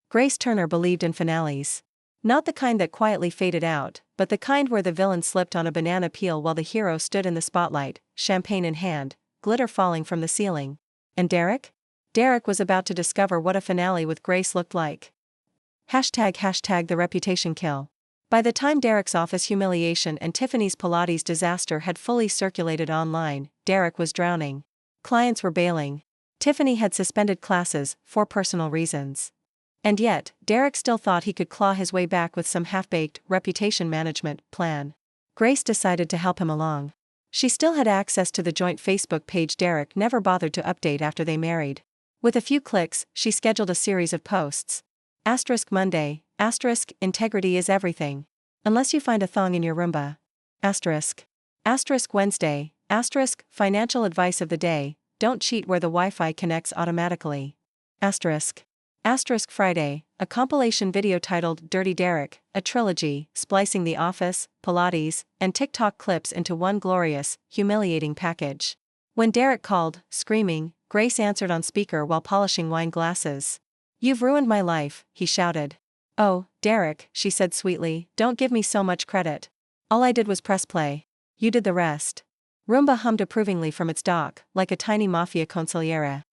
Grace Turner believed in finales. Not the kind that quietly faded out, but the kind where the villain slipped on a banana peel while the hero stood in the spotlight, champagne in hand, glitter falling from the ceiling. And Derek? Derek was about to discover what a finale with Grace looked like. #the reputation kill. By the time Derek's office humiliation and Tiffany's Pilates disaster had fully circulated online, Derek was drowning. Clients were bailing. Tiffany had suspended classes for personal reasons. And yet, Derek still thought he could claw his way back with some half-baked reputation management plan. Grace decided to help him along. She still had access to the joint Facebook page Derek never bothered to update after they married. With a few clicks, she scheduled a series of posts. *Monday, integrity is everything. Unless you find a thong in your Roomba. *Wednesday, financial advice of the day, don't cheat where the Wi-Fi connects automatically. Friday, a compilation video titled Dirty Derek, a trilogy, splicing The Office, Pilates, and TikTok clips into one glorious, humiliating package. When Derek called, screaming, Grace answered on speaker while polishing wine glasses. "You've ruined my life," he shouted. "Oh, Derek," she said sweetly, "don't give me so much credit. All I did was press play. You did the rest." Roomba hummed approvingly from its dock, like a tiny mafia consigliere.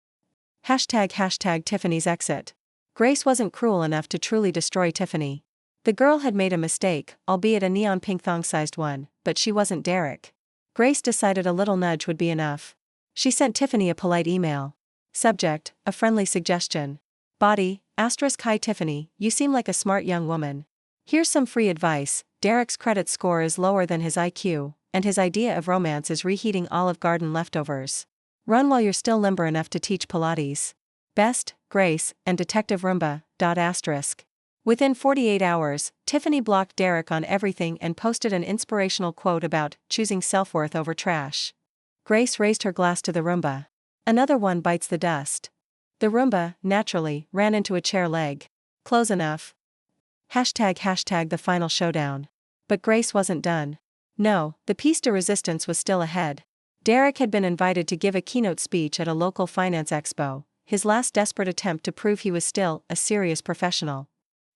#Tiffany's exit. Grace wasn't cruel enough to truly destroy Tiffany. The girl had made a mistake, albeit a neon pink thong-sized one, but she wasn't Derek. Grace decided a little nudge would be enough. She sent Tiffany a polite email. Subject, a friendly suggestion. Body, *Hi Tiffany, you seem like a smart young woman. Here's some free advice. Derek's credit score is lower than his IQ, and his idea of romance is reheating Olive Garden leftovers. Run while you're still limber enough to teach Pilates. Best, Grace, and Detective Roomba. Within 48 hours, Tiffany blocked Derek on everything and posted an inspirational quote about choosing self-worth over trash. Grace raised her glass to the Roomba. Another one bites the dust. The Roomba, naturally, ran into a chair leg. Close enough. #the final showdown. But Grace wasn't done. No, the piece de resistance was still ahead. Derek had been invited to give a keynote speech at a local finance expo, his last desperate attempt to prove he was still a serious professional.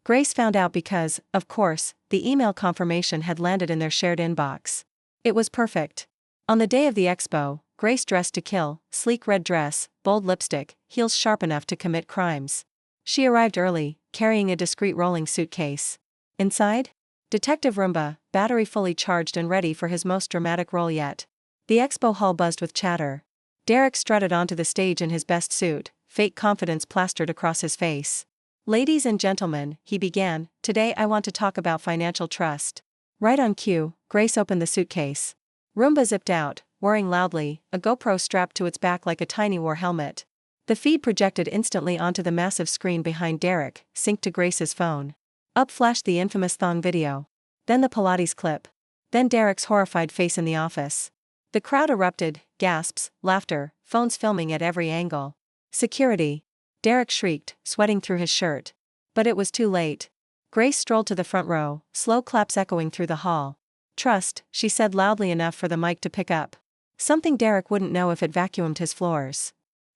Grace found out because, of course, the email confirmation had landed in their shared inbox. It was perfect. On the day of the expo, Grace dressed to kill, sleek red dress, bold lipstick, heels sharp enough to commit crimes. She arrived early, carrying a discreet rolling suitcase. Inside? Detective Roomba, battery fully charged and ready for his most dramatic role yet. The expo hall buzzed with chatter. Derek strutted onto the stage in his best suit, fake confidence plastered across his face. "Ladies and gentlemen," he began, "today I want to talk about financial trust." Right on cue, Grace opened the suitcase. Roomba zipped out, whirring loudly, a GoPro strapped to its back like a tiny war helmet. The feed projected instantly onto the massive screen behind Derek, synced to Grace's phone. Up flashed the infamous thong video. Then the Pilates clip. Then Derek's horrified face in the office. The crowd erupted, gasps, laughter, phones filming at every angle. "Security!" Derek shrieked, sweating through his shirt. But it was too late. Grace strolled to the front row, slow claps echoing through the hall. "Trust," she said loudly enough for the mic to pick up. Something Derek wouldn't know if it vacuumed his floors.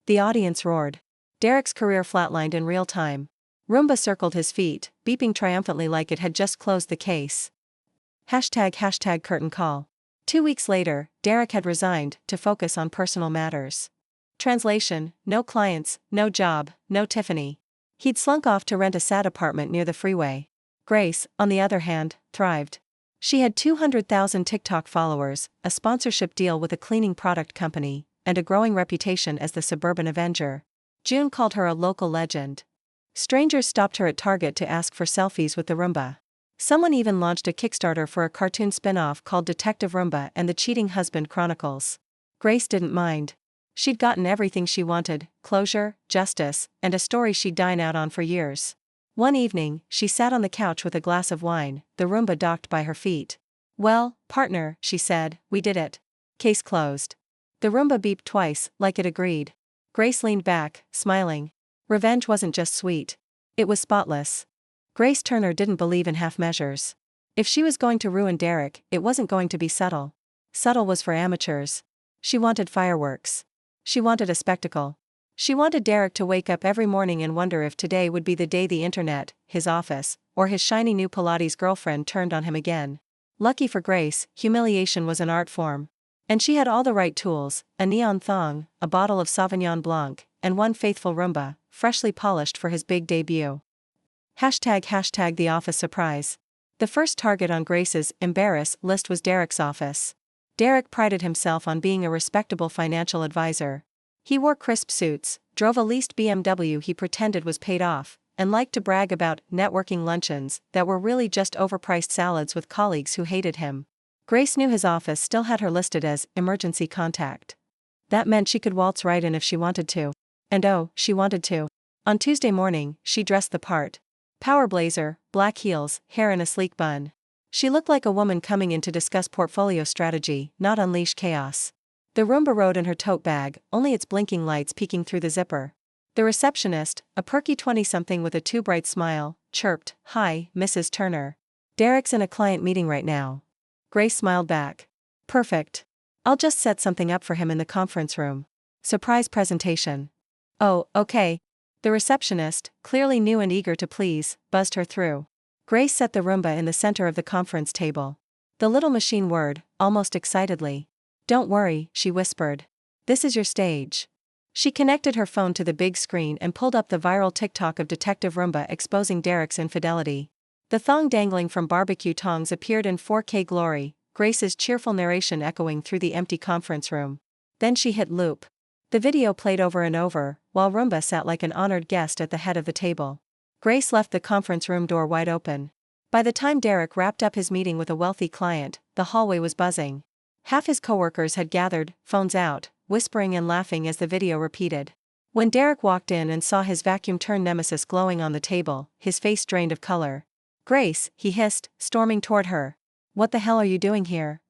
The audience roared. Derek's career flatlined in real time. Roomba circled his feet, beeping triumphantly like it had just closed the case. #curtain call. 2 weeks later, Derek had resigned to focus on personal matters. Translation: no clients, no job, no Tiffany. He'd slunk off to rent a sad apartment near the freeway. Grace, on the other hand, thrived. She had 200,000 TikTok followers, a sponsorship deal with a cleaning product company, and a growing reputation as the suburban Avenger. June called her a local legend. Strangers stopped her at Target to ask for selfies with the Roomba. Someone even launched a Kickstarter for a cartoon spin-off called Detective Roomba and the Cheating Husband Chronicles. Grace didn't mind. She'd gotten everything she wanted: closure, justice, and a story she'd dine out on for years. One evening, she sat on the couch with a glass of wine, the Roomba docked by her feet. "Well, partner," she said, "we did it. Case closed." The Roomba beeped twice, like it agreed. Grace leaned back, smiling. Revenge wasn't just sweet. It was spotless. Grace Turner didn't believe in half measures. If she was going to ruin Derek, it wasn't going to be subtle. Subtle was for amateurs. She wanted fireworks. She wanted a spectacle. She wanted Derek to wake up every morning and wonder if today would be the day the internet, his office, or his shiny new Pilates girlfriend turned on him again. Lucky for Grace, humiliation was an art form. And she had all the right tools: a neon thong, a bottle of Sauvignon Blanc, and one faithful Roomba, freshly polished for his big debut. Hashtag the office surprise. The first target on Grace's embarrass list was Derek's office. Derek prided himself on being a respectable financial advisor. He wore crisp suits, drove a leased BMW he pretended was paid off, and liked to brag about networking luncheons that were really just overpriced salads with colleagues who hated him. Grace knew his office still had her listed as emergency contact. That meant she could waltz right in if she wanted to. And oh, she wanted to. On Tuesday morning, she dressed the part. Power blazer, black heels, hair in a sleek bun. She looked like a woman coming in to discuss portfolio strategy, not unleash chaos. The Roomba rode in her tote bag, only its blinking lights peeking through the zipper. The receptionist, a perky 20-something with a too bright smile, chirped, "Hi, Mrs. Turner. Derek's in a client meeting right now." Grace smiled back. "Perfect. I'll just set something up for him in the conference room. Surprise presentation." "Oh, okay." The receptionist, clearly new and eager to please, buzzed her through. Grace set the Roomba in the center of the conference table. The little machine whirred, almost excitedly. "Don't worry," she whispered. "This is your stage." She connected her phone to the big screen and pulled up the viral TikTok of Detective Roomba exposing Derek's infidelity. The thong dangling from barbecue tongs appeared in 4K glory, Grace's cheerful narration echoing through the empty conference room. Then she hit loop. The video played over and over, while Roomba sat like an honored guest at the head of the table. Grace left the conference room door wide open. By the time Derek wrapped up his meeting with a wealthy client, the hallway was buzzing. Half his coworkers had gathered, phones out, whispering and laughing as the video repeated. When Derek walked in and saw his vacuum-turned nemesis glowing on the table, his face drained of color. "Grace," he hissed, storming toward her. "What the hell are you doing here?"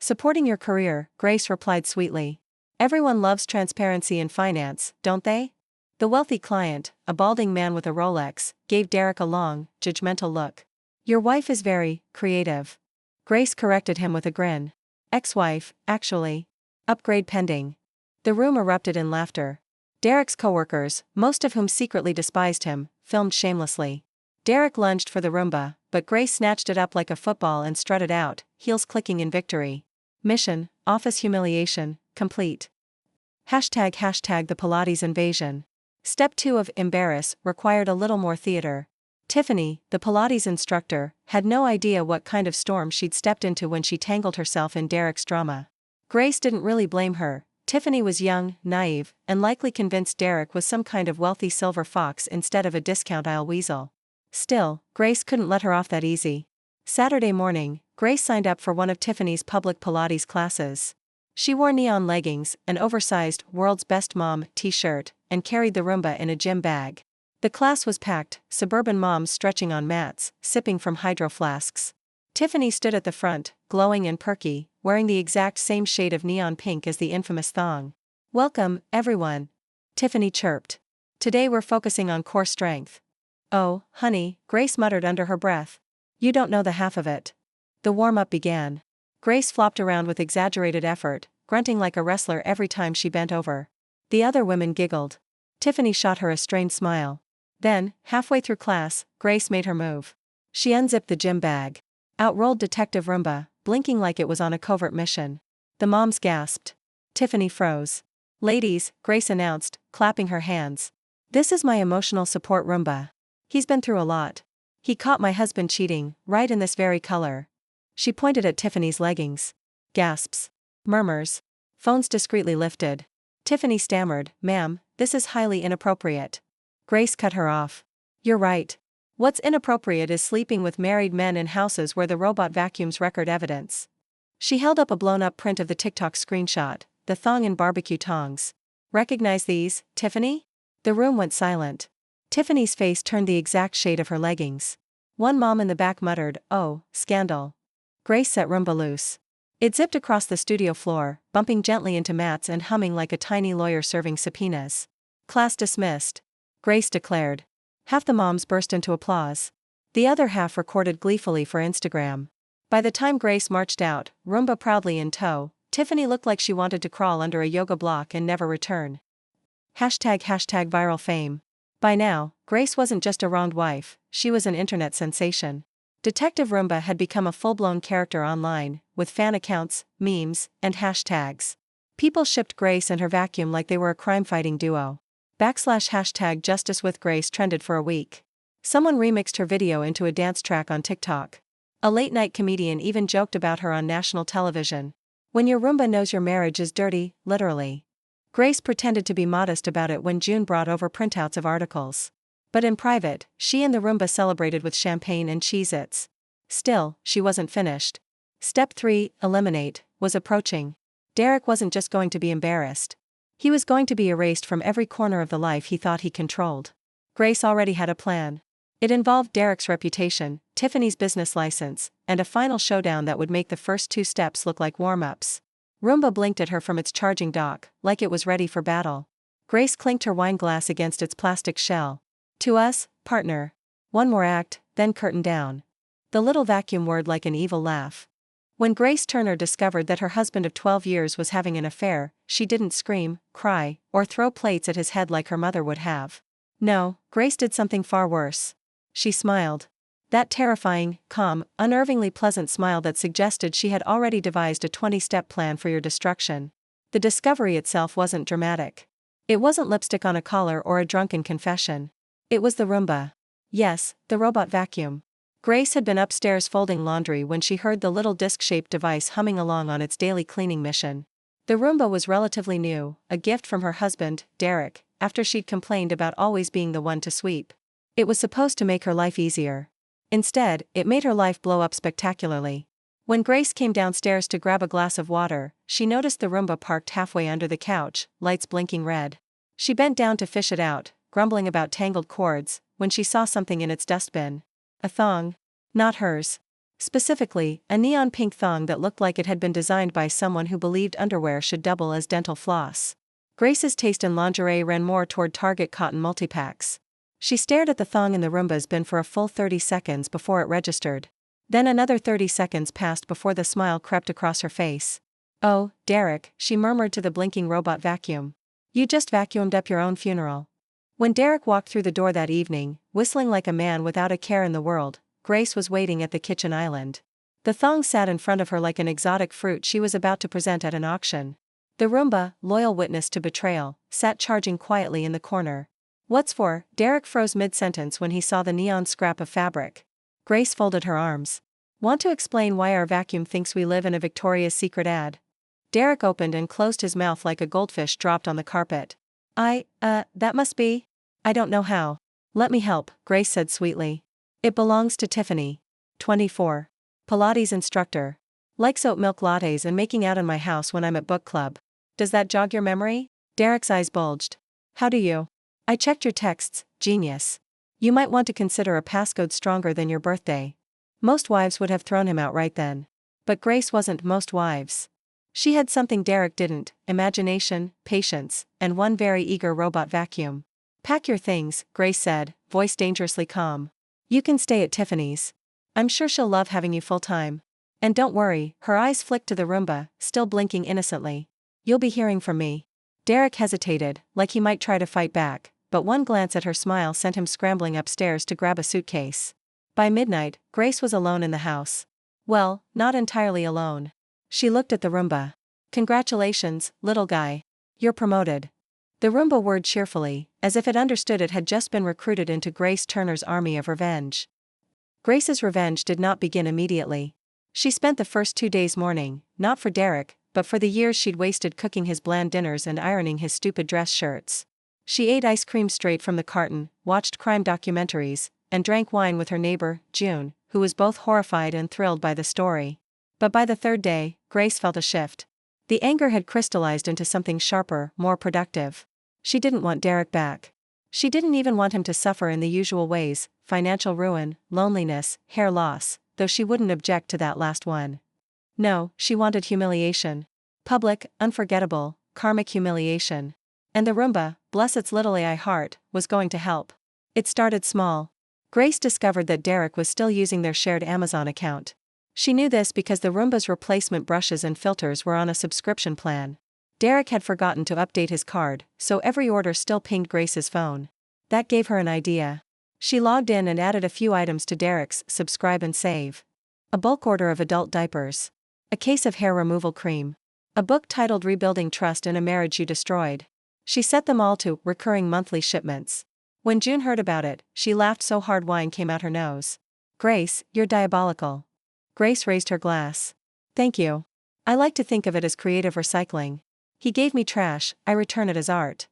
"Supporting your career," Grace replied sweetly. "Everyone loves transparency in finance, don't they?" The wealthy client, a balding man with a Rolex, gave Derek a long, judgmental look. "Your wife is very creative." Grace corrected him with a grin. "Ex-wife, actually. Upgrade pending." The room erupted in laughter. Derek's coworkers, most of whom secretly despised him, filmed shamelessly. Derek lunged for the Roomba, but Grace snatched it up like a football and strutted out, heels clicking in victory. Mission, office humiliation, complete. Hashtag the Pilates invasion. Step 2 of embarrass required a little more theater. Tiffany, the Pilates instructor, had no idea what kind of storm she'd stepped into when she tangled herself in Derek's drama. Grace didn't really blame her. Tiffany was young, naive, and likely convinced Derek was some kind of wealthy silver fox instead of a discount aisle weasel. Still, Grace couldn't let her off that easy. Saturday morning, Grace signed up for one of Tiffany's public Pilates classes. She wore neon leggings, an oversized "World's Best Mom" t-shirt, and carried the Roomba in a gym bag. The class was packed, suburban moms stretching on mats, sipping from hydro flasks. Tiffany stood at the front, glowing and perky, wearing the exact same shade of neon pink as the infamous thong. "Welcome, everyone," Tiffany chirped. "Today we're focusing on core strength." "Oh, honey," Grace muttered under her breath. "You don't know the half of it." The warm-up began. Grace flopped around with exaggerated effort, grunting like a wrestler every time she bent over. The other women giggled. Tiffany shot her a strained smile. Then, halfway through class, Grace made her move. She unzipped the gym bag. Out rolled Detective Roomba, blinking like it was on a covert mission. The moms gasped. Tiffany froze. "Ladies," Grace announced, clapping her hands. "This is my emotional support Roomba. He's been through a lot. He caught my husband cheating, right in this very color." She pointed at Tiffany's leggings. Gasps. Murmurs. Phones discreetly lifted. Tiffany stammered, "Ma'am, this is highly inappropriate." Grace cut her off. "You're right. What's inappropriate is sleeping with married men in houses where the robot vacuums record evidence." She held up a blown-up print of the TikTok screenshot, the thong and barbecue tongs. "Recognize these, Tiffany?" The room went silent. Tiffany's face turned the exact shade of her leggings. One mom in the back muttered, "Oh, scandal." Grace set Roomba loose. It zipped across the studio floor, bumping gently into mats and humming like a tiny lawyer serving subpoenas. "Class dismissed," Grace declared. Half the moms burst into applause. The other half recorded gleefully for Instagram. By the time Grace marched out, Roomba proudly in tow, Tiffany looked like she wanted to crawl under a yoga block and never return. Hashtag viral fame. By now, Grace wasn't just a wronged wife, she was an internet sensation. Detective Roomba had become a full-blown character online, with fan accounts, memes, and hashtags. People shipped Grace and her vacuum like they were a crime-fighting duo. Hashtag Justice with Grace trended for a week. Someone remixed her video into a dance track on TikTok. A late-night comedian even joked about her on national television. When your Roomba knows your marriage is dirty, literally. Grace pretended to be modest about it when June brought over printouts of articles. But in private, she and the Roomba celebrated with champagne and Cheez-Its. Still, she wasn't finished. Step 3, eliminate, was approaching. Derek wasn't just going to be embarrassed. He was going to be erased from every corner of the life he thought he controlled. Grace already had a plan. It involved Derek's reputation, Tiffany's business license, and a final showdown that would make the first 2 steps look like warm-ups. Roomba blinked at her from its charging dock, like it was ready for battle. Grace clinked her wine glass against its plastic shell. To us, partner. One more act, then curtain down. The little vacuum whirred like an evil laugh. When Grace Turner discovered that her husband of 12 years was having an affair, she didn't scream, cry, or throw plates at his head like her mother would have. No, Grace did something far worse. She smiled. That terrifying, calm, unnervingly pleasant smile that suggested she had already devised a 20-step plan for your destruction. The discovery itself wasn't dramatic. It wasn't lipstick on a collar or a drunken confession. It was the Roomba. Yes, the robot vacuum. Grace had been upstairs folding laundry when she heard the little disc-shaped device humming along on its daily cleaning mission. The Roomba was relatively new, a gift from her husband, Derek, after she'd complained about always being the one to sweep. It was supposed to make her life easier. Instead, it made her life blow up spectacularly. When Grace came downstairs to grab a glass of water, she noticed the Roomba parked halfway under the couch, lights blinking red. She bent down to fish it out, grumbling about tangled cords, when she saw something in its dustbin. A thong. Not hers. Specifically, a neon pink thong that looked like it had been designed by someone who believed underwear should double as dental floss. Grace's taste in lingerie ran more toward Target cotton multipacks. She stared at the thong in the Roomba's bin for a full 30 seconds before it registered. Then another 30 seconds passed before the smile crept across her face. Oh, Derek, she murmured to the blinking robot vacuum. You just vacuumed up your own funeral. When Derek walked through the door that evening, whistling like a man without a care in the world, Grace was waiting at the kitchen island. The thong sat in front of her like an exotic fruit she was about to present at an auction. The Roomba, loyal witness to betrayal, sat charging quietly in the corner. What's for? Derek froze mid-sentence when he saw the neon scrap of fabric. Grace folded her arms. Want to explain why our vacuum thinks we live in a Victoria's Secret ad? Derek opened and closed his mouth like a goldfish dropped on the carpet. That must be? I don't know how. Let me help, Grace said sweetly. It belongs to Tiffany. 24. Pilates instructor. Likes oat milk lattes and making out in my house when I'm at book club. Does that jog your memory? Derek's eyes bulged. How do you? I checked your texts, genius. You might want to consider a passcode stronger than your birthday. Most wives would have thrown him out right then. But Grace wasn't most wives. She had something Derek didn't: imagination, patience, and one very eager robot vacuum. Pack your things, Grace said, voice dangerously calm. You can stay at Tiffany's. I'm sure she'll love having you full-time. And don't worry, her eyes flicked to the Roomba, still blinking innocently. You'll be hearing from me. Derek hesitated, like he might try to fight back, but one glance at her smile sent him scrambling upstairs to grab a suitcase. By midnight, Grace was alone in the house. Well, not entirely alone. She looked at the Roomba. Congratulations, little guy. You're promoted. The Roomba whirred cheerfully, as if it understood it had just been recruited into Grace Turner's army of revenge. Grace's revenge did not begin immediately. She spent the first 2 days mourning, not for Derek, but for the years she'd wasted cooking his bland dinners and ironing his stupid dress shirts. She ate ice cream straight from the carton, watched crime documentaries, and drank wine with her neighbor, June, who was both horrified and thrilled by the story. But by the 3rd day, Grace felt a shift. The anger had crystallized into something sharper, more productive. She didn't want Derek back. She didn't even want him to suffer in the usual ways: financial ruin, loneliness, hair loss, though she wouldn't object to that last one. No, she wanted humiliation. Public, unforgettable, karmic humiliation. And the Roomba, bless its little AI heart, was going to help. It started small. Grace discovered that Derek was still using their shared Amazon account. She knew this because the Roomba's replacement brushes and filters were on a subscription plan. Derek had forgotten to update his card, so every order still pinged Grace's phone. That gave her an idea. She logged in and added a few items to Derek's subscribe and save. A bulk order of adult diapers. A case of hair removal cream. A book titled Rebuilding Trust in a Marriage You Destroyed. She set them all to recurring monthly shipments. When June heard about it, she laughed so hard wine came out her nose. Grace, you're diabolical. Grace raised her glass. Thank you. I like to think of it as creative recycling. He gave me trash, I return it as art.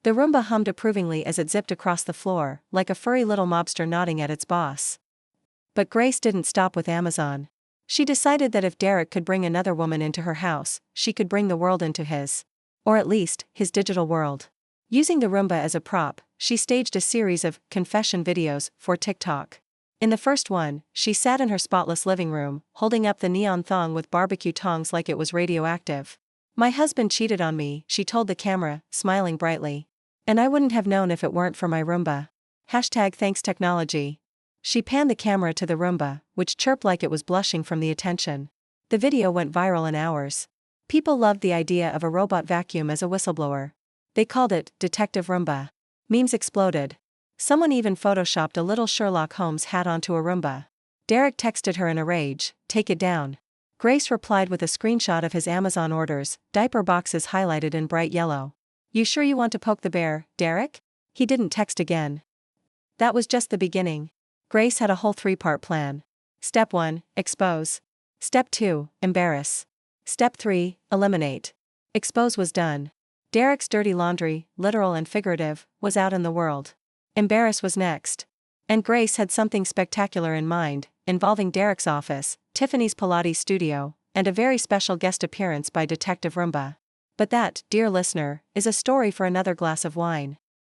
The Roomba hummed approvingly as it zipped across the floor, like a furry little mobster nodding at its boss. But Grace didn't stop with Amazon. She decided that if Derek could bring another woman into her house, she could bring the world into his. Or at least, his digital world. Using the Roomba as a prop, she staged a series of confession videos for TikTok. In the first one, she sat in her spotless living room, holding up the neon thong with barbecue tongs like it was radioactive. My husband cheated on me, she told the camera, smiling brightly. And I wouldn't have known if it weren't for my Roomba. #thanks technology. She panned the camera to the Roomba, which chirped like it was blushing from the attention. The video went viral in hours. People loved the idea of a robot vacuum as a whistleblower. They called it Detective Roomba. Memes exploded. Someone even photoshopped a little Sherlock Holmes hat onto a Roomba. Derek texted her in a rage, "Take it down." Grace replied with a screenshot of his Amazon orders, diaper boxes highlighted in bright yellow. "You sure you want to poke the bear, Derek?" He didn't text again. That was just the beginning. Grace had a whole 3-part plan. Step 1, expose. Step 2, embarrass. Step 3, eliminate. Expose was done. Derek's dirty laundry, literal and figurative, was out in the world. Embarrass was next. And Grace had something spectacular in mind, involving Derek's office, Tiffany's Pilates studio, and a very special guest appearance by Detective Roomba. But that, dear listener, is a story for another glass of wine.